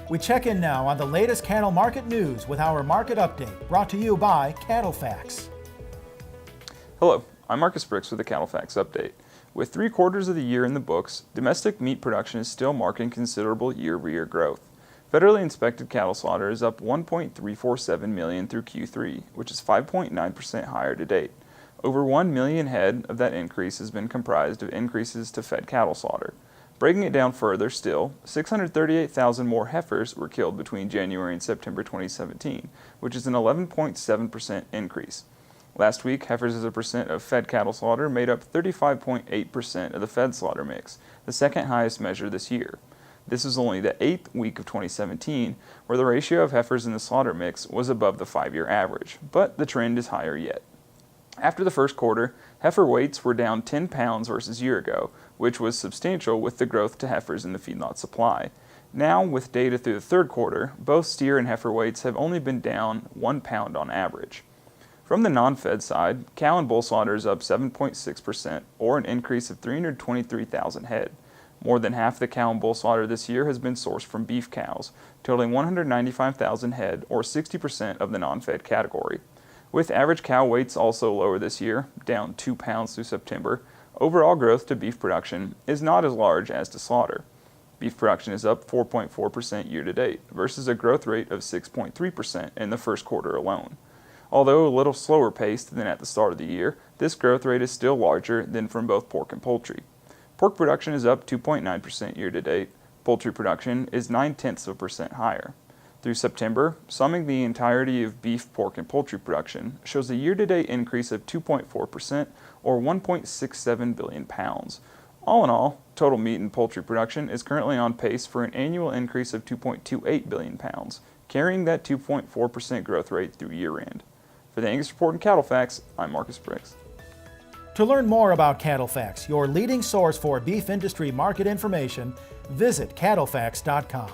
We check in now on the latest cattle market news with our market update, brought to you by CattleFax. Hello, I'm Marcus Brix with the CattleFax Update. With 3/4 of the year in the books, domestic meat production is still marking considerable year-over-year growth. Federally inspected cattle slaughter is up 1.347 million through Q3, which is 5.9% higher to date. Over 1 million head of that increase has been comprised of increases to fed cattle slaughter. Breaking it down further still, 638,000 more heifers were killed between January and September 2017, which is an 11.7% increase. Last week, heifers as a percent of fed cattle slaughter made up 35.8% of the fed slaughter mix, the second highest measure this year. This is only the 8th week of 2017 where the ratio of heifers in the slaughter mix was above the 5-year average, but the trend is higher yet. After the first quarter, heifer weights were down 10 pounds versus year ago, which was substantial with the growth to heifers in the feedlot supply. Now, with data through the third quarter, both steer and heifer weights have only been down 1 pound on average. From the non-fed side, cow and bull slaughter is up 7.6%, or an increase of 323,000 head. More than half the cow and bull slaughter this year has been sourced from beef cows, totaling 195,000 head, or 60% of the non-fed category. With average cow weights also lower this year, down 2 pounds through September, overall growth to beef production is not as large as to slaughter. Beef production is up 4.4% year to date, versus a growth rate of 6.3% in the first quarter alone. Although a little slower paced than at the start of the year, this growth rate is still larger than from both pork and poultry. Pork production is up 2.9% year to date. Poultry production is 0.9% higher. Through September, summing the entirety of beef, pork, and poultry production shows a year-to-date increase of 2.4%, or 1.67 billion pounds. All in all, total meat and poultry production is currently on pace for an annual increase of 2.28 billion pounds, carrying that 2.4% growth rate through year-end. For the Angus Report and CattleFax, I'm Marcus Brix. To learn more about CattleFax, your leading source for beef industry market information, visit CattleFax.com.